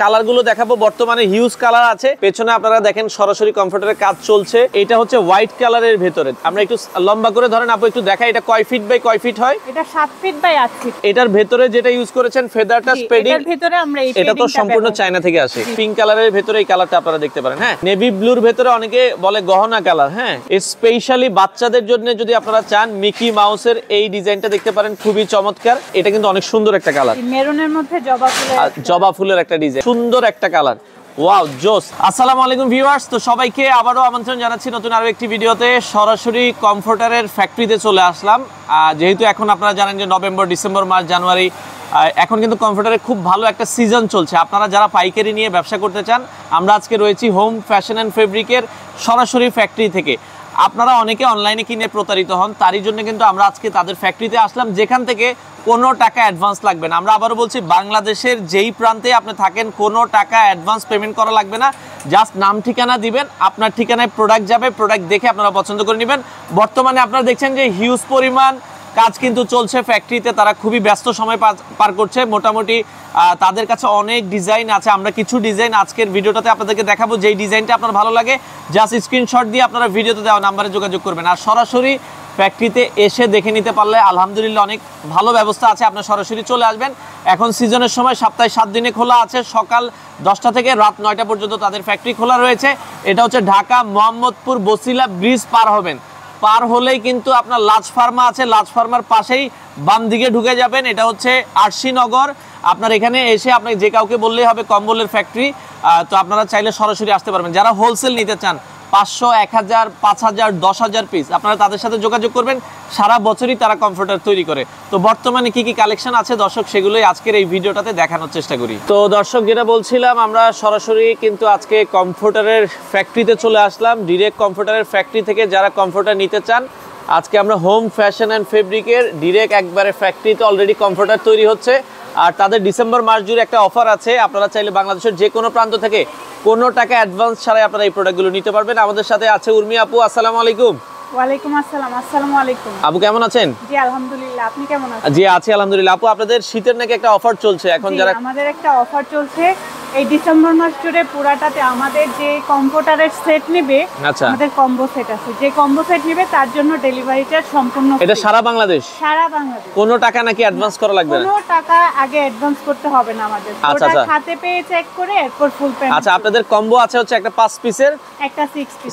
কালারগুলো দেখাবো, বর্তমানে হিউজ কালার আছে। পেছনে আপনারা দেখেন সরাসরি কমফোর্টারের কাজ চলছে। এটা হচ্ছে হোয়াইট কালারের ভেতরে। আমরা একটু লম্বা করে ধরেন আপু, একটু দেখাই এটা কয় ফিট বাই কয় ফিট হয়? এটা 7 ফিট বাই 8 ফিট। এটার ভেতরে যেটা ইউজ করেছেন ফেদার টাচ পেডিং, এটার ভেতরে আমরা এই এটা তো সম্পূর্ণ চায়না থেকে আসে। পিঙ্ক কালারের ভেতরে এই কালারটা আপনারা দেখতে পারেন। হ্যাঁ, নেভি ব্লুর ভেতরে অনেকে বলে গহনা কালার। হ্যাঁ, স্পেশালি বাচ্চাদের জন্য যদি আপনারা চান মিকি মাউসের এই ডিজাইনটা দেখতে পারেন, খুবই চমৎকার। এটা কিন্তু অনেক সুন্দর একটা কালার, মেরুনের মধ্যে জবা ফুলের একটা ডিজাইন, সুন্দর একটা কালার। ওয়াও, জোস। আসসালামু আলাইকুম ভিউয়ার্স, তো সবাইকে আবারও আমন্ত্রণ জানাচ্ছি নতুন আরো একটি ভিডিওতে। সরাসরি কমফোর্টারের ফ্যাক্টরিতে চলে আসলাম। যেহেতু এখন আপনারা জানেন যে নভেম্বর, ডিসেম্বর মাস, জানুয়ারি, এখন কিন্তু কমফোর্টারের খুব ভালো একটা সিজন চলছে। আপনারা যারা পাইকারি নিয়ে ব্যবসা করতে চান, আমরা আজকে রয়েছি হোম ফ্যাশন অ্যান্ড ফেব্রিকের সরাসরি ফ্যাক্টরি থেকে। আপনারা অনেকে অনলাইনে কিনে প্রতারিত হন, তারই জন্য কিন্তু আমরা আজকে তাদের ফ্যাক্টরিতে আসলাম, যেখান থেকে কোনো টাকা অ্যাডভান্স লাগবে না। আমরা আবারও বলছি, বাংলাদেশের যেই প্রান্তে আপনি থাকেন কোনো টাকা অ্যাডভান্স পেমেন্ট করা লাগবে না। জাস্ট নাম ঠিকানা দিবেন, আপনার ঠিকানায় প্রোডাক্ট যাবে, প্রোডাক্ট দেখে আপনারা পছন্দ করে নেবেন। বর্তমানে আপনারা দেখছেন যে হিউজ পরিমাণ কাজ কিন্তু চলছে ফ্যাক্টরিতে, তারা খুবই ব্যস্ত সময় পার করছে। মোটামুটি তাদের কাছে অনেক ডিজাইন আছে। আমরা কিছু ডিজাইন আজকের ভিডিওটাতে আপনাদেরকে দেখাবো। যেই ডিজাইনটা আপনার ভালো লাগে জাস্ট স্ক্রিনশট দিয়ে আপনারা ভিডিওতে দেওয়া নাম্বারে যোগাযোগ করবেন। আর সরাসরি ফ্যাক্টরিতে এসে দেখে নিতে পারলে আলহামদুলিল্লাহ অনেক ভালো ব্যবস্থা আছে। আপনার সরাসরি চলে আসবেন। এখন সিজনের সময় সপ্তাহে 7 দিনে খোলা আছে, সকাল 10টা থেকে রাত 9টা পর্যন্ত তাদের ফ্যাক্টরি খোলা রয়েছে। এটা হচ্ছে ঢাকা মোহাম্মদপুর বসিলা ব্রিজ পার হবেন, পার হলেই কিন্তু আপনার লাজ ফার্মা আছে, লাজ ফার্মার পাশেই বাম দিকে ঢুকে যাবেন। এটা হচ্ছে আরশিনগর। আপনার এখানে এসে আপনি যে কাউকে বললেই হবে কম্বলের ফ্যাক্টরি। তো আপনারা চাইলে সরাসরি আসতে পারবেন। যারা হোলসেল নিতে চান 500, 1000, 5000, 10,000 পিস, আপনারা তাদের সাথে যোগাযোগ করবেন। সারা বছরই তারা কমফোর্টার তৈরি করে। তো বর্তমানে কি কি কালেকশন আছে দর্শক, সেগুলোই আজকের এই ভিডিওটাতে দেখানোর চেষ্টা করি। তো দর্শক, যেটা বলছিলাম, আমরা সরাসরি কিন্তু আজকে কমফোর্টারের ফ্যাক্টরিতে চলে আসলাম। ডিরেক্ট কমফোর্টারের ফ্যাক্টরি থেকে যারা কমফোর্টার নিতে চান, আজকে আমরা হোম ফ্যাশন অ্যান্ড ফেব্রিকের ডিরেক্ট একবারে ফ্যাক্টরিতে অলরেডি কমফোর্টার তৈরি হচ্ছে। আর তাদের ডিসেম্বর মাস জুড়ে একটা অফার আছে। আপনারা চাইলে বাংলাদেশের যে কোনো প্রান্ত থেকে কোনো টাকা অ্যাডভান্স ছাড়াই আপনারা এই প্রোডাক্টগুলো নিতে পারবেন। আমাদের সাথে আছে উর্মি আপু। আসসালামু আলাইকুম। ওয়ালাইকুম আসসালাম। আসসালামু আলাইকুম আপু, কেমন আছেন? জি আলহামদুলিল্লাহ, আপনি কেমন আছেন? জি আছি আলহামদুলিল্লাহ। আপু, আপনাদের শীতের নাকি একটা অফার চলছে এখন? যারা আমাদের একটা অফার চলছে এই ডিসেম্বর মাস জুড়ে পুরাটাতে। আমাদের যে কমফোর্টারের সেট নেবে, আমাদের কম্বো সেট আছে, যে কম্বো সেট নেবে তার জন্য ডেলিভারি চার্জ সম্পূর্ণ। এটা সারা বাংলাদেশ? সারা বাংলাদেশ। কোনো টাকা নাকি অ্যাডভান্স করা লাগবে না? কোনো টাকা আগে অ্যাডভান্স করতে হবে না আমাদের। ওটা হাতে পেয়ে চেক করে এরপর ফুল পেমেন্ট। আচ্ছা, আপনাদের কম্বো আছে হচ্ছে একটা 5 পিসের, একটা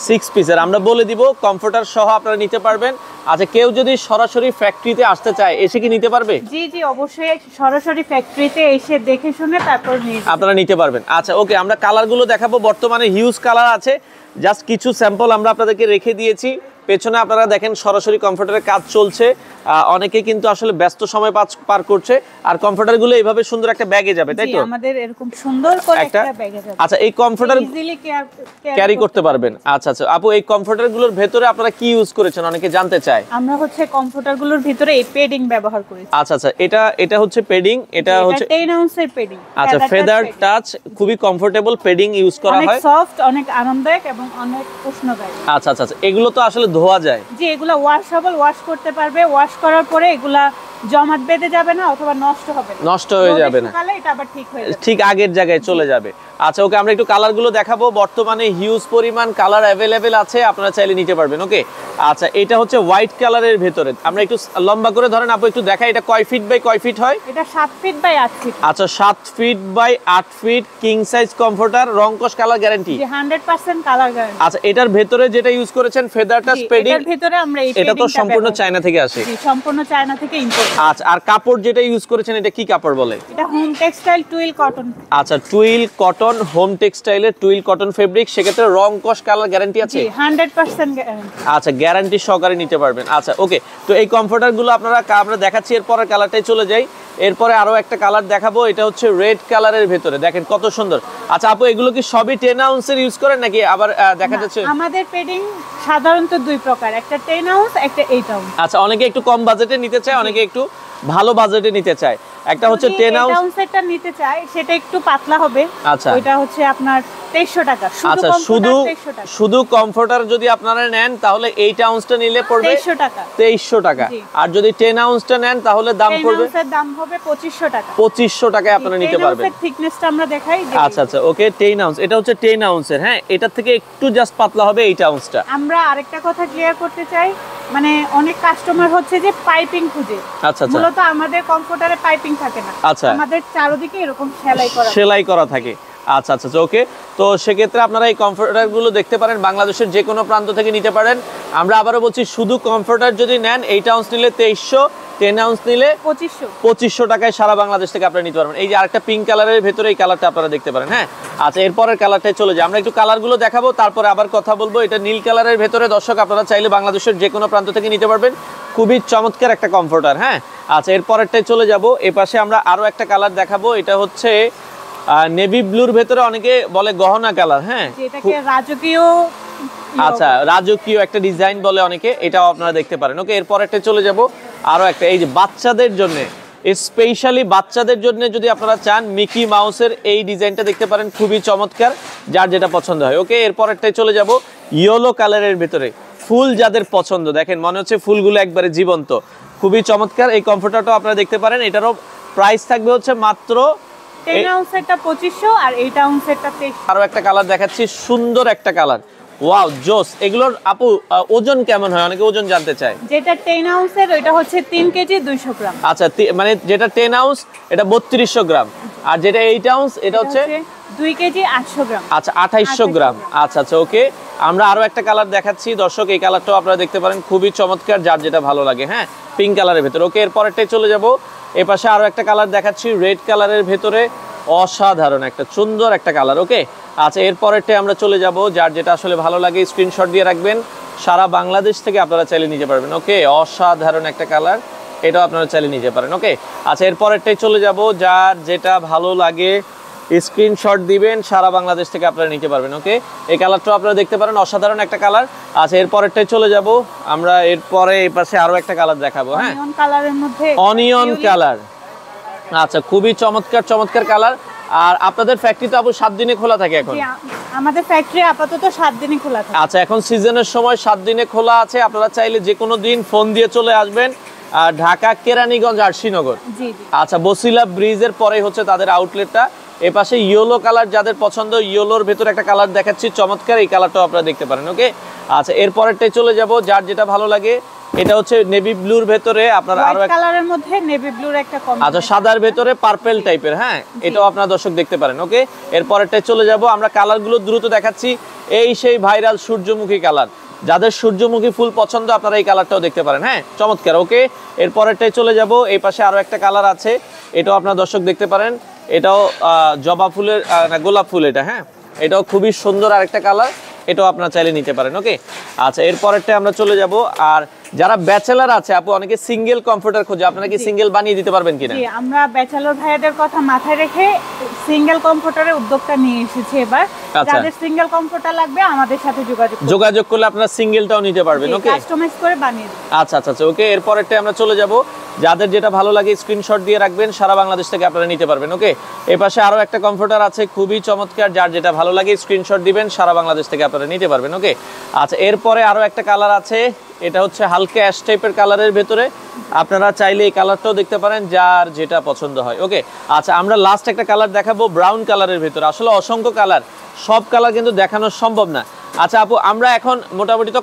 6 পিসের। আমরা বলে দিব কমফোর্টার সহ আপনারা নিতে পারবেন। আচ্ছা, কেউ যদি সরাসরি ফ্যাক্টরিতে আসতে চায়, এসে কি নিতে পারবে? জি জি অবশ্যই, সরাসরি ফ্যাক্টরিতে এসে দেখে শুনে তারপর আপনারা নিতে পারবেন। আচ্ছা ওকে, আমরা কালারগুলো দেখাবো। বর্তমানে হিউজ কালার আছে, জাস্ট কিছু স্যাম্পল আমরা আপনাদেরকে রেখে দিয়েছি। পেছনে আপনারা দেখেন সরাসরি কমফোর্টারের কাজ চলছে। অনেকে কিন্তু আসলে ব্যস্ত সময় পার করছে। আর কমফোর্টারগুলো এইভাবে সুন্দর একটা ব্যাগে যাবে, তাই তো? আমাদের এরকম সুন্দর করে একটা ব্যাগে যাবে। আচ্ছা, এই কমফোর্টার ইজিলি ক্যারি করতে পারবেন। আচ্ছা আচ্ছা আপু, এই কমফোর্টারগুলোর ভেতরে আপনারা কি ইউজ করেছেন অনেকে জানতে চায়। আমরা হচ্ছে কমফোর্টারগুলোর ভিতরে এই পেডিং ব্যবহার করেছি। আচ্ছা আচ্ছা, এটা হচ্ছে পেডিং, এটা হচ্ছে 10 আউন্সের পেডিং। আচ্ছা, ফেদার টাচ, খুবই কমফোর্টেবল পেডিং ইউজ করা হয়, অনেক সফট, অনেক আরামদায়ক এবং অনেক উষ্ণদায়ক। আচ্ছা আচ্ছা, এগুলো তো আসলে ধোয়া যায়? জি, এগুলো ওয়াশেবল, ওয়াশ করতে পারবে। ওয়াশ করার পরে এগুলা জমাট বেঁধে যাবে না অথবা নষ্ট হবে না, নষ্ট হয়ে যাবে না, তাহলে এটা আবার ঠিক হয়ে যাবে, ঠিক আগের জায়গায় চলে যাবে। আচ্ছা ওকে, আমরা একটু কালারগুলো দেখাবো। বর্তমানে হিউজ পরিমাণ কালার অ্যাভেলেবেল আছে, আপনারা চাইলে নিতে পারবেন। ওকে, আচ্ছা, এটা হচ্ছে হোয়াইট কালারের ভেতরে। আমরা একটু লম্বা করে ধরেন আপু, একটু দেখাই এটা কয় ফিট বাই কয় ফিট হয়? এটা 7 ফিট বাই 8 ফিট। আচ্ছা, 7 feet by 8 feet, king size comforter, রংকশ কালার গ্যারান্টি। জি 100% কালার গ্যারান্টি। আচ্ছা, এটার ভেতরে যেটা ইউজ করেছেন ফেদার টাচ পেডিং, এর ভিতরে আমরা এই এটা তো সম্পূর্ণ চায়না থেকে আসে? জি, সম্পূর্ণ চায়না থেকে ইম্পোর্ট। আচ্ছা, আর কাপড় যেটা ইউজ করেছেন এটা কি কাপড় বলে? এটা হোম টেক্সটাইল টুইল কটন। আচ্ছা, টুইল কটন, হোম টেক্সটাইলের টুইল কটন ফেব্রিক। সেক্ষেত্রে রংকশ কালার গ্যারান্টি আছে? জি 100% গ্যারান্টি। আচ্ছা, গ্যারান্টি সহকারে নিতে পারবেন। আচ্ছা ওকে, তো এই কমফোর্টারগুলো আমরা দেখাচ্ছি। এরপরের কালারটাই চলে যাই। এরপরে আরো একটা কালার দেখাবো, এটা হচ্ছে রেড কালারের ভেতরে, দেখেন কত সুন্দর। আচ্ছা আপু, এগুলো কি সবই 10 আউন্সের ইউজ করেন নাকি আবার দেখা যাচ্ছে? আমাদের পেডিং সাধারণত দুই প্রকার, একটা 10 আউন্স, একটা 8 আউন্স। আচ্ছা, অনেকে একটু কম বাজেটে নিতে চায়, অনেকে একটু ভালো বাজেটে নিতে চায়। একটা হচ্ছে 10 আউন্স সেটটা নিতে চাই সেটা একটু পাতলা হবে। আচ্ছা, ওইটা হচ্ছে আপনার 2300 টাকা। আচ্ছা, শুধু কমফোর্টার যদি আপনারা নেন তাহলে 8 আউন্সটা নিলে পড়বে 2300 টাকা। 2300 টাকা। আর যদি 10 আউন্সটা নেন তাহলে দাম পড়বে 10 আউন্সের দাম হবে 2500 টাকা। 2500 টাকায় আপনারা নিতে পারবেন। 10 আউন্সের থিকনেসটা আমরা দেখাই। আচ্ছা আচ্ছা, ওকে 10 আউন্স, এটা হচ্ছে 10 আউন্সের। হ্যাঁ, এটা থেকে একটু জাস্ট পাতলা হবে 8 আউন্সটা। আমরা আরেকটা কথা ক্লিয়ার করতে চাই, মানে অনেক কাস্টমার হচ্ছে যে পাইপিং খুঁজে। আচ্ছা আচ্ছা, মূলত আমাদের কমফোর্টারে পাইপিং থাকে না। আচ্ছা, আমাদের চারদিকে এরকম সেলাই করা থাকে। আচ্ছা আচ্ছা, ওকে। তো সেক্ষেত্রে আপনারা এই কমফোর্টারগুলো দেখতে পারেন, বাংলাদেশের যে কোনো প্রান্ত থেকে নিতে পারেন। আমরা আবারও বলছি, শুধু কমফোর্টার যদি নেন 8 আউন্স নিলে 2300, 10 আউন্স নিলে 2500 টাকায় সারা বাংলাদেশ থেকে আপনারা নিতে পারবেন। এই যে আরেকটা পিঙ্ক কালারের ভেতরে এই কালারটা আপনারা দেখতে পারেন। হ্যাঁ, আচ্ছা, এরপরের কালারটাই চলে যায়। আমরা একটু কালারগুলো দেখাবো, তারপরে আবার কথা বলবো। এটা নীল কালারের ভেতরে দর্শক, আপনারা চাইলে বাংলাদেশের যে কোনো প্রান্ত থেকে নিতে পারবেন। খুবই চমৎকার একটা কমফোর্টার। হ্যাঁ, আচ্ছা, এরপরেরটাই চলে যাব। এপাশে আমরা আরো একটা কালার দেখাবো। এটা হচ্ছে নেভি ব্লুর ভেতরে অনেকে বলে গহনা কালার। হ্যাঁ, যেটাকে রাজকীয়, আচ্ছা, রাজকীয় একটা ডিজাইন বলে অনেকে, এটাও আপনারা দেখতে পারেন। ওকে, এরপরেরটা চলে যাব আরো একটা, এই যে বাচ্চাদের জন্য, স্পেশালি বাচ্চাদের জন্য যদি আপনারা চান, মিকি মাউসের এই ডিজাইনটা দেখতে পারেন, খুবই চমৎকার, যার যেটা পছন্দ হয়। ওকে, এরপরেরটাই চলে যাব ইয়েলো কালারের ভেতরে, ফুল যাদের পছন্দ, দেখেন মনে হচ্ছে ফুলগুলো একবারে জীবন্ত, খুবই চমৎকার। এই কমফোর্টারটাও আপনারা দেখতে পারেন। এটারও প্রাইস থাকবে হচ্ছে মাত্র 10 আউন্সেরটা 2500 আর 8 আউন্সেরটা 2300। আরো একটা কালার দেখাচ্ছি, সুন্দর একটা কালার, ওয়াও জোস। এগুলোর আপু ওজন কেমন হয়, অনেকে ওজন জানতে চায়। যেটা 10 আউন্সের ওইটা হচ্ছে 3 কেজি 200 গ্রাম। আচ্ছা, মানে যেটা 10 আউন্স এটা 3200 গ্রাম, আর যেটা 8 আউন্স এটা হচ্ছে 2 কেজি 800 গ্রাম। আচ্ছা, 2800 গ্রাম। আচ্ছা আচ্ছা, ওকে। আমরা আরো একটা কালার দেখাচ্ছি দর্শক, এই কালারটাও আপনারা দেখতে পারেন, খুবই চমৎকার, যার যেটা ভালো লাগে। হ্যাঁ, পিঙ্ক কালারের ভেতরে। ওকে, এরপরেরটাই চলে যাব। এপাশে আরো একটা কালার দেখাচ্ছি, রেড কালারের ভেতরে, অসাধারণ একটা সুন্দর একটা কালার। ওকে, আচ্ছা, এরপরেরটাই আমরা চলে যাব। যার যেটা আসলে ভালো লাগে স্ক্রিনশট দিয়ে রাখবেন, সারা বাংলাদেশ থেকে আপনারা চাইলে নিতে পারবেন। ওকে, অসাধারণ একটা কালার, এটাও আপনারা চাইলে নিতে পারেন। ওকে, আচ্ছা, এরপরেরটাই চলে যাব। যার যেটা ভালো লাগে স্ক্রিনশট দিবেন, সারা বাংলাদেশ থেকে আপনারা নিতে পারবেন। ওকে, এই কালারটাও আপনারা দেখতে পারেন, অসাধারণ একটা কালার। আচ্ছা, এরপরেরটাই চলে যাব আমরা। এরপরে এই পাশে আরো একটা কালার দেখাবো। হ্যাঁ, অনিয়ন কালারের মধ্যে, অনিয়ন কালার। আচ্ছা, খুবই চমৎকার চমৎকার কালার। আর আপনাদের ফ্যাক্টরি তো আপু 7 দিনে খোলা থাকে এখন? আমাদের ফ্যাক্টরি আপাতত 7 দিনে খোলা থাকে। আচ্ছা, এখন সিজনের সময় 7 দিনে খোলা আছে। আপনারা চাইলে যে কোনো দিন ফোন দিয়ে চলে আসবেন। ঢাকা কেরানীগঞ্জ আরশিনগর। জি জি। আচ্ছা, বসিলা ব্রিজের পরেই হচ্ছে তাদের আউটলেটটা। এপাশে ইয়েলো কালার যাদের পছন্দ, ইয়েলোর ভেতরে একটা কালার দেখাচ্ছি চমৎকার, এই কালারটাও আপনারা দেখতে পারেন। ওকে, আচ্ছা, এরপরেরটাই চলে যাব। যার যেটা ভালো লাগে, এটা হচ্ছে নেভি ব্লুর ভেতরে, আপনারা আরো একটা কালারের মধ্যে নেভি ব্লুর একটা কম্বিনেশন। আচ্ছা, সাদার ভেতরে পার্পল টাইপের। হ্যাঁ, এটাও আপনারা দর্শক দেখতে পারেন। ওকে, এরপরেরটাই চলে যাব। আমরা কালারগুলো দ্রুত দেখাচ্ছি। এই সেই ভাইরাল সূর্যমুখী কালার, যাদের সূর্যমুখী ফুল পছন্দ আপনারা এই কালারটাও দেখতে পারেন। হ্যাঁ, চমৎকার। ওকে, এরপরেরটাই চলে যাব। এই পাশে আরো একটা কালার আছে, এটাও আপনারা দর্শক দেখতে পারেন। এটাও জবা ফুলের না, গোলাপ ফুল এটা। হ্যাঁ, এটাও খুবই সুন্দর আরেকটা কালার, এটাও আপনারা চাইলে নিতে পারেন। ওকে, আচ্ছা, এরপরেরটা আমরা চলে যাব। আর যারা ব্যাচেলর আছে আপু, অনেকে সিঙ্গেল কমফোর্টার খোঁজে, আপনারা কি সিঙ্গেল বানিয়ে দিতে পারবেন কিনা? জি, আমরা ব্যাচেলর ভাইয়াদের কথা মাথায় রেখে সিঙ্গেল কমফোর্টারের উদ্যোগটা নিয়ে এসেছি এবার। যাদের সিঙ্গেল কমফোর্টার লাগবে আমাদের সাথে যোগাযোগ করলে আপনারা সিঙ্গেলটাও নিতে পারবেন। ওকে, কাস্টমাইজ করে বানিয়ে দেব। আচ্ছা আচ্ছা আচ্ছা, ওকে। এরপরেরটা আমরা চলে যাব। যাদের যেটা ভালো লাগে স্ক্রিনশট দিয়ে রাখবেন, সারা বাংলাদেশ থেকে আপনারা নিতে পারবেন। ওকে, এই পাশে আরো একটা কমফোর্টার আছে, খুবই চমৎকার, যার যেটা ভালো লাগে স্ক্রিনশট দিবেন, সারা বাংলাদেশ থেকে আপনারা নিতে পারবেন। ওকে, আচ্ছা, এরপরে আরো একটা কালার আছে, এটা হচ্ছে হালকা অ্যাশ টাইপের কালারের ভেতরে, আপনারা চাইলে এই কালারটাও দেখতে পারেন, যার যেটা পছন্দ হয়। ওকে, আচ্ছা, আমরা লাস্ট একটা কালার দেখাবো ব্রাউন কালারের ভেতরে। আসলে অসংখ্য কালার, সব কালার কিন্তু দেখানো সম্ভব না। আচ্ছা আপু, আমরা এখন মোটামুটি তো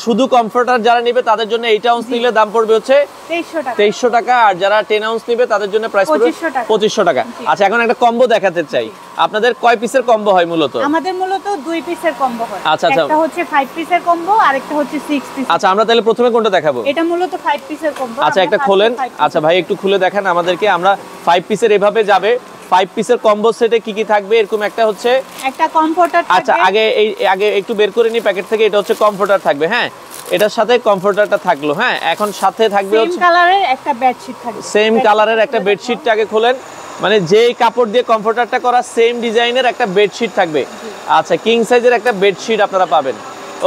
শুধু কমফোর্টার যারা নেবে তাদের জন্য 8 আউন্স নিলে দাম পড়বে হচ্ছে 2300 টাকা, আর যারা 10 আউন্স নেবে তাদের জন্য প্রাইস পড়বে 2500 টাকা। আচ্ছা, এখন একটা কম্বো দেখাতে চাই। আপনাদের কয় পিসের কম্বো হয় মূলত? আমাদের মূলত 2 পিসের কম্বো হয়। আচ্ছা আচ্ছা, একটা হচ্ছে 5 পিসের কম্বো আর একটা হচ্ছে 6 পিস। আচ্ছা, আমরা তাহলে প্রথমে কোনটা দেখাবো? এটা মূলত 5 পিসের কম্বো। আচ্ছা, একটা খোলেন। আচ্ছা ভাই, একটু খুলে দেখান আমাদেরকে। আমরা 5 পিসের এভাবে যাবে। 5 পিসের কম্বো সেটে কি কি থাকবে? এরকম একটা হচ্ছে একটা কমফোর্টার থাকবে। আচ্ছা, আগে একটু বের করে নি প্যাকেট থেকে। এটা হচ্ছে কমফোর্টার থাকবে। হ্যাঁ, এটার সাথে কমফোর্টারটা থাকলো। হ্যাঁ, এখন সাথে থাকবে হচ্ছে সেম কালারের একটা বেডশিট থাকবে। সেম কালারের একটা বেডশিটটা আগে খোলেন, মানে যেই কাপড় দিয়ে কমফোর্টারটা করা সেম ডিজাইনের একটা বেডশিট থাকবে। আচ্ছা, কিং সাইজের একটা বেডশিট আপনারা পাবেন।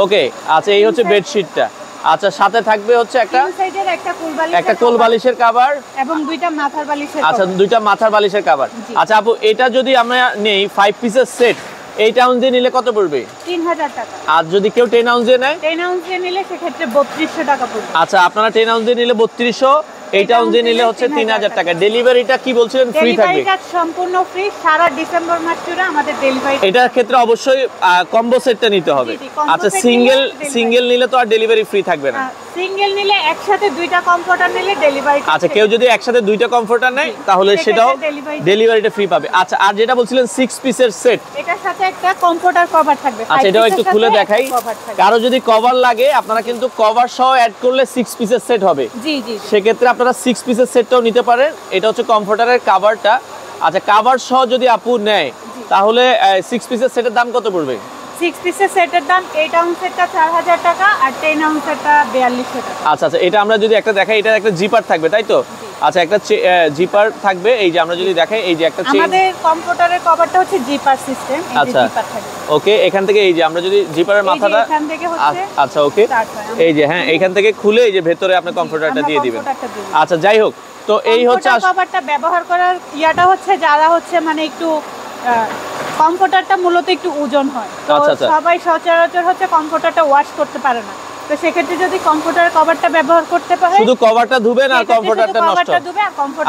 ওকে, আচ্ছা, এই হচ্ছে বেডশিটটা। আচ্ছা, সাথে থাকবে হচ্ছে একটা তিন সাইডের একটা কোল বালিশের কভার এবং দুইটা মাথার বালিশের কভার। আচ্ছা, দুইটা মাথার বালিশের কভার। আচ্ছা আপু, এটা যদি আমরা নেই 5 পিসের সেট, 8 আউন্স দিয়ে নিলে কত পড়বে? 3000 টাকা। আর যদি কেউ 10 আউন্স দিয়ে নেয়? 10 আউন্স দিয়ে নিলে সেক্ষেত্রে 3200 টাকা পড়বে। আচ্ছা, আপনারা 10 আউন্স দিয়ে নিলে 3200, 8 আউন্স দিয়ে নিলে হচ্ছে 3000 টাকা। ডেলিভারিটা কি বলছিলেন ফ্রি থাকবে? ডেলিভারিটা সম্পূর্ণ ফ্রি সারা ডিসেম্বর মাস জুড়ে আমাদের ডেলিভারি। এটার ক্ষেত্রে অবশ্যই কম্বো সেটটা নিতে হবে। আচ্ছা, সিঙ্গেল নিলে তো আর ডেলিভারি ফ্রি থাকবে না। সিঙ্গেল নিলে একসাথে দুইটা কমফোর্টার নিলে ডেলিভারি। আচ্ছা, কেউ যদি একসাথে দুইটা কমফোর্টার নেয় তাহলে সেটাও ডেলিভারিটা ফ্রি পাবে। আচ্ছা, আর যেটা বলছিলেন 6 পিসের সেট, এটার সাথে একটা কমফোর্টার কভার থাকবে। আচ্ছা, এটাও একটু খুলে দেখাই। কারো যদি কভার লাগে আপনারা কিন্তু কভার সহ অ্যাড করলে 6 পিসের সেট হবে। জি জি, সেক্ষেত্রে আপনারা 6 পিসের সেটটাও নিতে পারেন। এটা হচ্ছে কমফোর্টারের কভারটা। আচ্ছা, কভার সহ যদি আপু নেয় তাহলে 6 পিসের সেটের দাম কত পড়বে? 6 পিসের সেটের দাম 8 আউন্সেরটা 4000 টাকা আর 10 আউন্সেরটা 4200 টাকা। আচ্ছা আচ্ছা, এটা আমরা যদি একটা দেখাই, এটা একটা জিপার থাকবে তাই তো? আচ্ছা, একটা জিপার থাকবে। এই যে আমরা যদি দেখাই, এই যে একটা আমাদের কমফোর্টারের কভারটা হচ্ছে জিপার সিস্টেম। এই যে জিপার থাকবে। ওকে, এখান থেকে এই যে আমরা যদি জিপারের মাথাটা, এখান থেকে হচ্ছে, আচ্ছা ওকে, এই যে হ্যাঁ, এইখান থেকে খুলে এই যে ভেতরে আপনি কমফোর্টারটা দিয়ে দিবেন। আচ্ছা, যাই হোক, তো এই হচ্ছে কভারটা ব্যবহার করার ইয়াটা হচ্ছে যারা হচ্ছে মানে একটু কমফোর্টারটা মূলত একটু ওজন হয়, তো সবাই সচরাচর হচ্ছে কমফোর্টারটা ওয়াশ করতে পারে না। তো সেক্ষেত্রে যদি কমফোর্টার কভারটা ব্যবহার করতে পারে, শুধু কভারটা ধুবেন আর কমফোর্টারটা নষ্ট।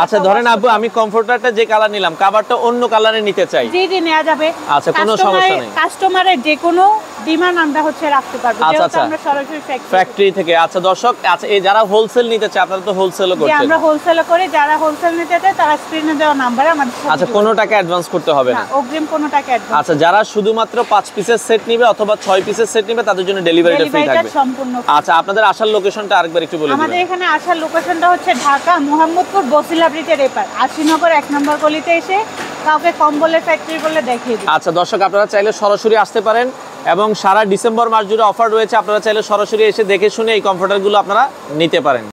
আচ্ছা, ধরেন আপু আমি কমফোর্টারটা যে কালার নিলাম, কভারটা অন্য কালারে নিতে চাই। জি জি, নেওয়া যাবে। আচ্ছা, কোনো সমস্যা নেই। কাস্টমারের যে কোনো ডিমান্ড আমরা হচ্ছে রাখতে পারবো, যেহেতু আমরা সরাসরি ফ্যাক্টরি থেকে। আচ্ছা দর্শক, আচ্ছা এই যারা হোলসেল নিতে চায়, আপনারা তো হোলসেলও করছেন? আমরা হোলসেল করি। যারা হোলসেল নিতে চায় তারা স্ক্রিনে দেওয়া নম্বরে আমাদের সাথে। আচ্ছা, কোনো টাকা অ্যাডভান্স করতে হবে না? অগ্রিম কোনো টাকা অ্যাডভান্স। আচ্ছা, যারা শুধুমাত্র 5 পিসের সেট নেবে অথবা 6 পিসের সেট নেবে তাদের জন্য ডেলিভারিটা ফ্রি থাকবে সম্পূর্ণ। আচ্ছা, আপনাদের আসার লোকেশনটা আরেকবার একটু বলে দিন। আমাদের এখানে আসার লোকেশনটা হচ্ছে ঢাকা মোহাম্মদপুর বসিলা ব্রিজের এপার 80 নগর 1 নম্বর গলিতে এসে কাউকে কম্বলের ফ্যাক্টরি বলে দেখিয়ে দিই। আচ্ছা দর্শক, আপনারা চাইলে সরাসরি আসতে পারেন এবং সারা ডিসেম্বর মাস জুড়ে অফার রয়েছে। আপনারা চাইলে সরাসরি এসে দেখে শুনে এই কমফোর্টারগুলো আপনারা নিতে পারেন।